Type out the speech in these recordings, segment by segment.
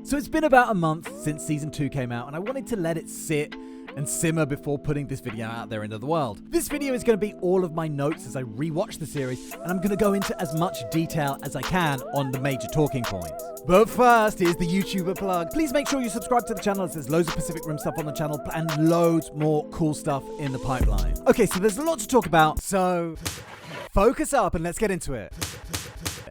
So it's been about a month since season 2 came out, and I wanted to let it sit and simmer before putting this video out there into the world. This video is going to be all of my notes as I rewatch the series, and I'm going to go into as much detail as I can on the major talking points. But first, here's the YouTuber plug. Please make sure you subscribe to the channel, as there's loads of Pacific Rim stuff on the channel and loads more cool stuff in the pipeline. Okay, so there's a lot to talk about, so focus up and let's get into it.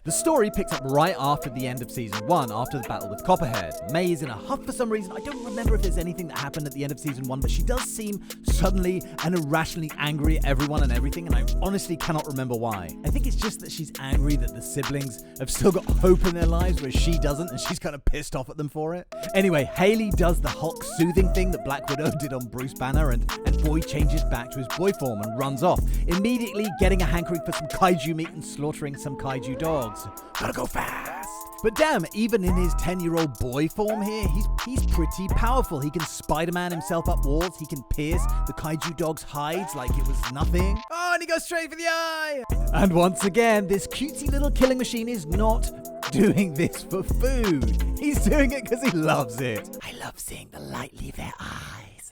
The story picks up right after the end of season 1, after the battle with Copperhead. May is in a huff for some reason. I don't remember if there's anything that happened at the end of season 1, but she does seem suddenly and irrationally angry at everyone and everything, and I honestly cannot remember why. I think it's just that she's angry that the siblings have still got hope in their lives, whereas she doesn't, and she's kind of pissed off at them for it. Anyway, Haley does the Hulk soothing thing that Black Widow did on Bruce Banner, and Boy changes back to his boy form and runs off, immediately getting a hankering for some kaiju meat and slaughtering some kaiju dogs. Gotta go fast. But damn, even in his 10-year-old boy form here, he's pretty powerful. He can Spider-Man himself up walls. He can pierce the kaiju dog's hides like it was nothing. Oh, and he goes straight for the eye. And once again, this cutesy little killing machine is not doing this for food. He's doing it because he loves it. I love seeing the light leave their eyes.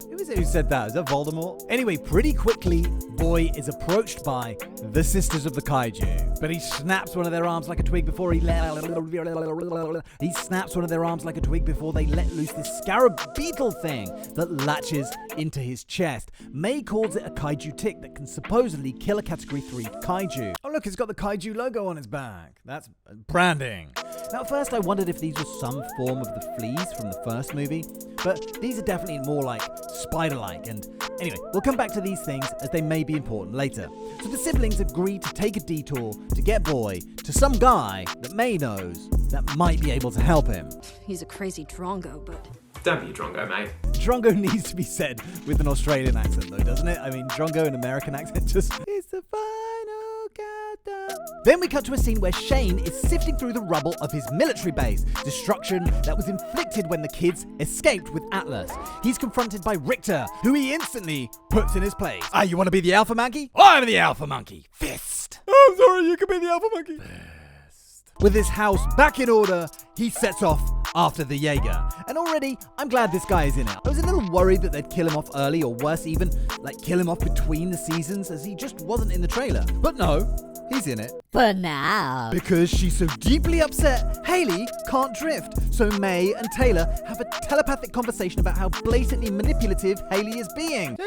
Who is it who said that? Is that Voldemort? Anyway, pretty quickly, Boy is approached by the Sisters of the Kaiju. But he snaps one of their arms like a twig before they let loose this scarab beetle thing that latches into his chest. May calls it a kaiju tick that can supposedly kill a category 3 kaiju. Oh look, it's got the kaiju logo on its back. That's branding. Now at first I wondered if these were some form of the fleas from the first movie, but these are definitely more like spider-like, and anyway, we'll come back to these things as they may be important later. So the siblings agree to take a detour to get Boy to some guy that May knows that might be able to help him. He's a crazy drongo, but... Don't be drongo, mate. Drongo needs to be said with an Australian accent though, doesn't it? I mean, drongo and American accent just... It's the final countdown. Then we cut to a scene where Shane is sifting through the rubble of his military base, destruction that was inflicted when the kids escaped with Atlas. He's confronted by Richter, who he instantly puts in his place. Ah, you want to be the alpha monkey? I'm the alpha monkey. Fist. Oh, I'm sorry, you can be the alpha monkey. Fist. With his house back in order, he sets off after the Jaeger. And already, I'm glad this guy is in it. I was a little worried that they'd kill him off early, or worse even, like kill him off between the seasons, as he just wasn't in the trailer. But no, he's in it. For now. Because she's so deeply upset, Haley can't drift. So May and Taylor have a telepathic conversation about how blatantly manipulative Haley is being.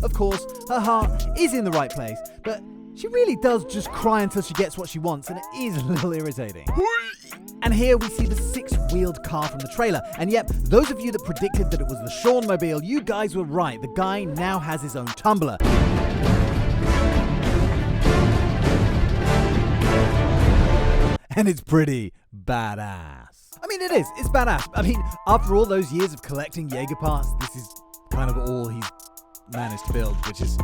Of course, her heart is in the right place, but she really does just cry until she gets what she wants, and it is a little irritating. And here we see the 6-wheeled car from the trailer. And yep, those of you that predicted that it was the Sean Mobile, you guys were right. The guy now has his own tumbler. And it's pretty badass. I mean, it is. It's badass. I mean, after all those years of collecting Jaeger parts, this is kind of all he's managed to build, which is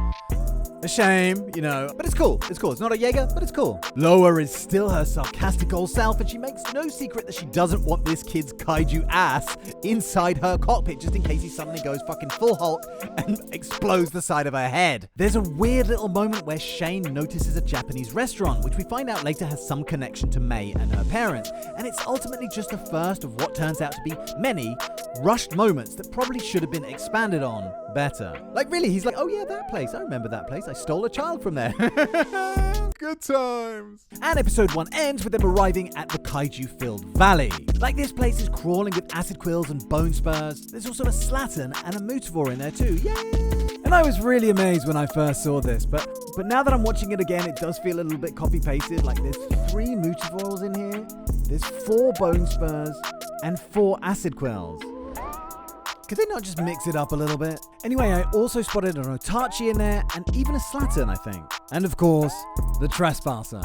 a shame, you know, but it's cool. It's cool. It's not a Jaeger, but it's cool. Loa is still her sarcastic old self, and she makes no secret that she doesn't want this kid's kaiju ass inside her cockpit, just in case he suddenly goes fucking full Hulk and explodes the side of her head. There's a weird little moment where Shane notices a Japanese restaurant, which we find out later has some connection to May and her parents, and it's ultimately just the first of what turns out to be many rushed moments that probably should have been expanded on better. Like really, he's like, oh yeah, that place. I remember that place. I stole a child from there. Good times. And episode 1 ends with them arriving at the kaiju-filled valley. Like, this place is crawling with acid quills and bone spurs. There's also a Slattern and a Mutavore in there too. Yay! And I was really amazed when I first saw this, but now that I'm watching it again, it does feel a little bit copy-pasted. Like, there's 3 Mutavores in here, there's 4 bone spurs, and 4 acid quills. Could they not just mix it up a little bit? Anyway, I also spotted an Otachi in there, and even a Slattern, I think. And of course, the Trespasser.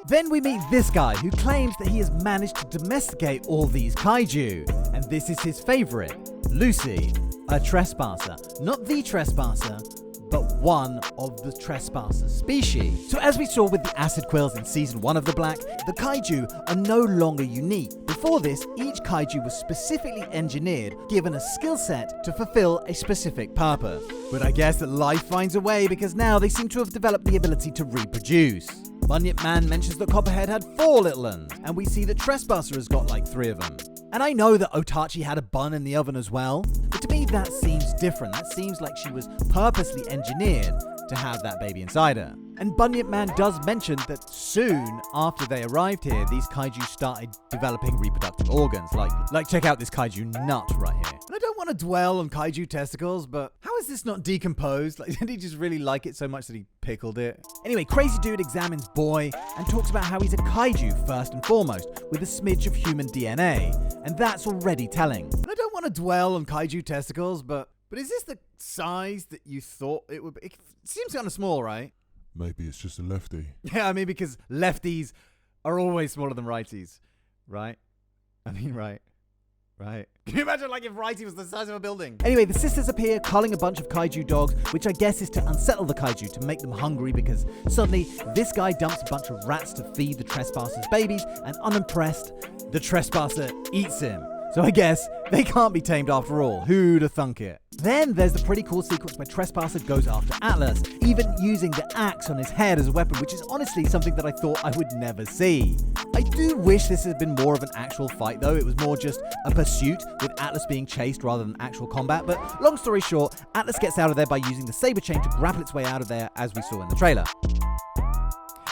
Then we meet this guy, who claims that he has managed to domesticate all these kaiju. And this is his favorite, Lucy, a Trespasser. Not the Trespasser, but one of the Trespasser species. So as we saw with the acid quills in season 1 of The Black, the kaiju are no longer unique. Before this, each kaiju was specifically engineered, given a skill set to fulfill a specific purpose. But I guess that life finds a way, because now they seem to have developed the ability to reproduce. Bunyip Man mentions that Copperhead had 4 little uns, and we see that Trespasser has got like 3 of them. And I know that Otachi had a bun in the oven as well, but to me that seems different. That seems like she was purposely engineered to have that baby inside her. And Bunyip Man does mention that soon after they arrived here, these kaiju started developing reproductive organs. Like check out this kaiju nut right here. And I don't want to dwell on kaiju testicles, but how is this not decomposed? Like, did he just really like it so much that he pickled it? Anyway, Crazy Dude examines Boy and talks about how he's a kaiju first and foremost, with a smidge of human DNA. And that's already telling. And I don't want to dwell on kaiju testicles, but is this the size that you thought it would be? It seems kind of small, right? Maybe it's just a lefty. Yeah, I mean, because lefties are always smaller than righties, right? I mean, right. Can you imagine, like, if righty was the size of a building? Anyway, the sisters appear culling a bunch of kaiju dogs, which I guess is to unsettle the kaiju, to make them hungry, because suddenly this guy dumps a bunch of rats to feed the Trespasser's babies, and unimpressed, the Trespasser eats him. So I guess they can't be tamed after all. Who'da thunk it? Then there's the pretty cool sequence where Trespasser goes after Atlas, even using the axe on his head as a weapon, which is honestly something that I thought I would never see. I do wish this had been more of an actual fight though. It was more just a pursuit with Atlas being chased rather than actual combat. But long story short, Atlas gets out of there by using the saber chain to grapple its way out of there, as we saw in the trailer.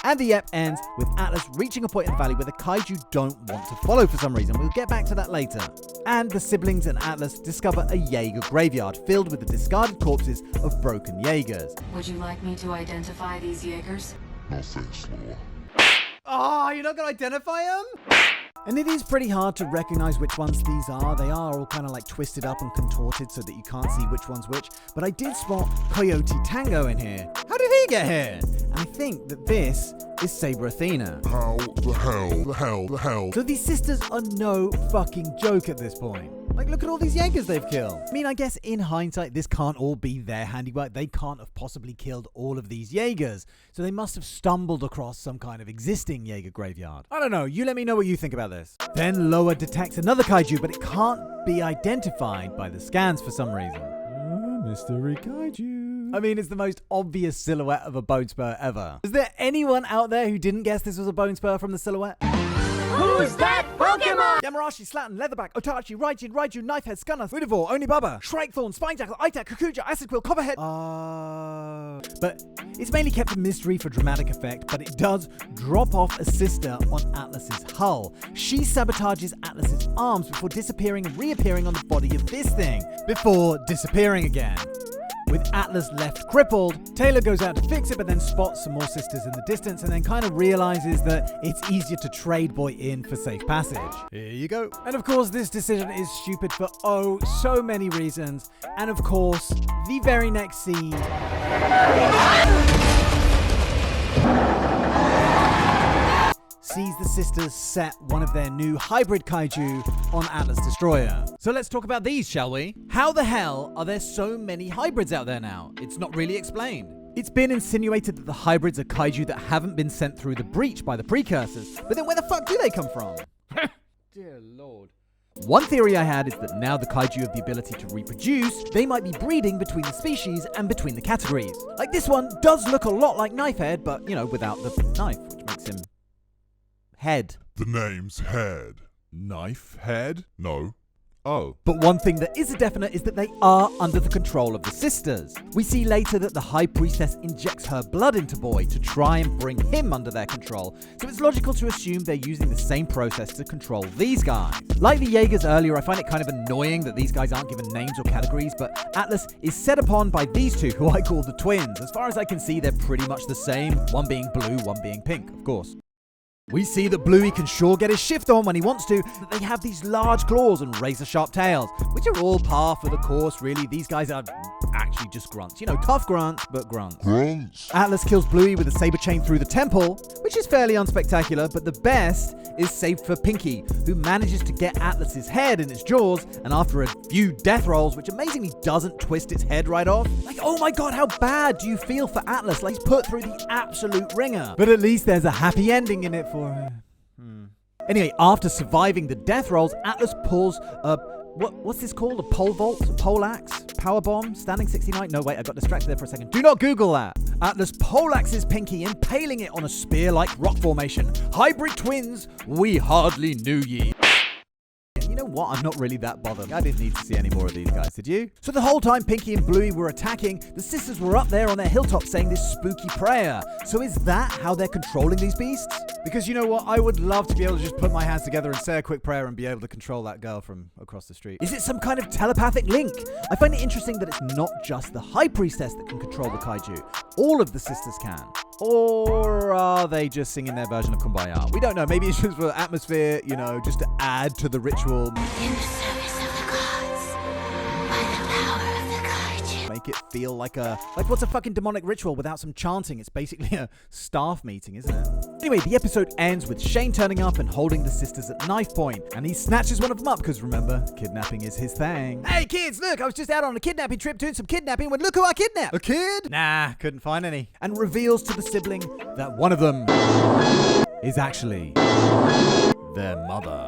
And the ep ends with Atlas reaching a point in the valley where the kaiju don't want to follow for some reason. We'll get back to that later. And the siblings and Atlas discover a Jaeger graveyard filled with the discarded corpses of broken Jaegers. Would you like me to identify these Jaegers? No thanks, Laura. Oh, you're not going to identify them? And it is pretty hard to recognize which ones these are. They are all kind of like twisted up and contorted so that you can't see which one's which. But I did spot Coyote Tango in here. How did he get here? And I think that this is Saber Athena. How the hell? So these sisters are no fucking joke at this point. Like, look at all these Jaegers they've killed. I mean, I guess in hindsight, this can't all be their handiwork. They can't have possibly killed all of these Jaegers. So they must have stumbled across some kind of existing Jaeger graveyard. I don't know. You let me know what you think about this. Then Loa detects another kaiju, but it can't be identified by the scans for some reason. Mystery kaiju. I mean, it's the most obvious silhouette of a bone spur ever. Is there anyone out there who didn't guess this was a bone spur from the silhouette? Who's that Pokemon? Yamarashi, Slattern, Leatherback, Otachi, Raijin, Raiju, Knifehead, Skunner, Udivore, Onibaba, Shrikethorn, Spinejackal, Itak, Kakuja, Acid Quill, Copperhead. But it's mainly kept a mystery for dramatic effect, but it does drop off a sister on Atlas's hull. She sabotages Atlas's arms before disappearing and reappearing on the body of this thing, before disappearing again. With Atlas left crippled, Taylor goes out to fix it, but then spots some more sisters in the distance and then kind of realizes that it's easier to trade Boy in for safe passage. Here you go. And of course, this decision is stupid for so many reasons. And of course, the very next scene sees the sisters set one of their new hybrid kaiju on Atlas Destroyer. So let's talk about these, shall we? How the hell are there so many hybrids out there now? It's not really explained. It's been insinuated that the hybrids are kaiju that haven't been sent through the breach by the precursors, but then where the fuck do they come from? Dear Lord. One theory I had is that now the kaiju have the ability to reproduce, they might be breeding between the species and between the categories. Like this one does look a lot like Knifehead, but, you know, without the knife, which makes him Head. The name's Head. Knife Head? No. Oh. But one thing that is a definite is that they are under the control of the sisters. We see later that the High Priestess injects her blood into Boy to try and bring him under their control, so it's logical to assume they're using the same process to control these guys. Like the Jaegers earlier, I find it kind of annoying that these guys aren't given names or categories, but Atlas is set upon by these two, who I call the twins. As far as I can see, they're pretty much the same, one being blue, one being pink, of course. We see that Bluey can sure get his shift on when he wants to, that they have these large claws and razor-sharp tails, which are all par for the course, really. These guys are actually just grunts. You know, tough grunts, but grunts. Grunts. Atlas kills Bluey with a saber chain through the temple, which is fairly unspectacular, but the best is saved for Pinky, who manages to get Atlas's head in its jaws, and after a few death rolls, which amazingly doesn't twist its head right off. Like, oh my god, how bad do you feel for Atlas? Like, he's put through the absolute ringer. But at least there's a happy ending in it for her. Anyway, after surviving the death rolls, Atlas pulls a, what's this called? A pole vault? A pole axe? powerbomb, standing 69. No, wait, I got distracted there for a second. Do not Google that. Atlas poleaxes Pinky, impaling it on a spear-like rock formation. Hybrid twins, we hardly knew ye. You know what? I'm not really that bothered. I didn't need to see any more of these guys, did you? So the whole time Pinky and Bluey were attacking, the sisters were up there on their hilltop saying this spooky prayer. So is that how they're controlling these beasts? Because you know what? I would love to be able to just put my hands together and say a quick prayer and be able to control that girl from across the street. Is it some kind of telepathic link? I find it interesting that it's not just the High Priestess that can control the Kaiju. All of the sisters can. Or are they just singing their version of Kumbaya? We don't know. Maybe it's just for atmosphere, you know, just to add to the ritual. In the service of the gods, by the power of the Kaiju. Make it feel like what's a fucking demonic ritual without some chanting? It's basically a staff meeting, isn't it? Anyway, the episode ends with Shane turning up and holding the sisters at knife point, and he snatches one of them up because remember, kidnapping is his thing. Hey kids, look, I was just out on a kidnapping trip doing some kidnapping when look who I kidnapped. A kid? Nah, couldn't find any. And reveals to the sibling that one of them is actually their mother.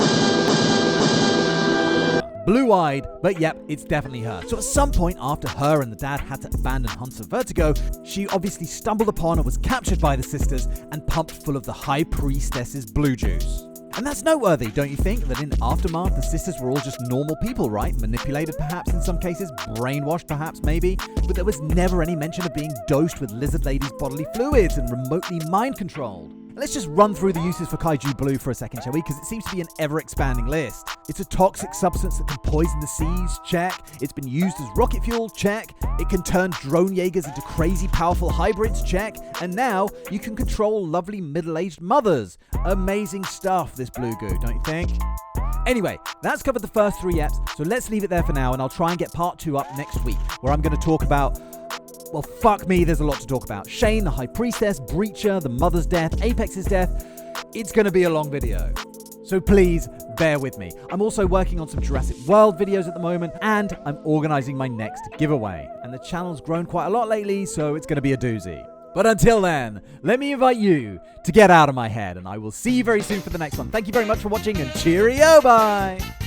Blue-eyed, but yep, it's definitely her. So at some point after her and the dad had to abandon Hunter Vertigo, she obviously stumbled upon and was captured by the sisters and pumped full of the High Priestess's blue juice. And that's noteworthy, don't you think? That in Aftermath, the sisters were all just normal people, right? Manipulated perhaps in some cases, brainwashed perhaps maybe, but there was never any mention of being dosed with Lizard Lady's bodily fluids and remotely mind-controlled. Let's just run through the uses for Kaiju Blue for a second, shall we? Because it seems to be an ever-expanding list. It's a toxic substance that can poison the seas, check. It's been used as rocket fuel, check. It can turn drone Jaegers into crazy powerful hybrids, check. And now you can control lovely middle-aged mothers. Amazing stuff, this blue goo, don't you think? Anyway, that's covered the first 3 eps, so let's leave it there for now, and I'll try and get part 2 up next week, where I'm going to talk about... well, fuck me, there's a lot to talk about. Shane, the High Priestess, Breacher, the mother's death, Apex's death. It's going to be a long video. So please, bear with me. I'm also working on some Jurassic World videos at the moment, and I'm organizing my next giveaway. And the channel's grown quite a lot lately, so it's going to be a doozy. But until then, let me invite you to get out of my head, and I will see you very soon for the next one. Thank you very much for watching, and cheerio, bye!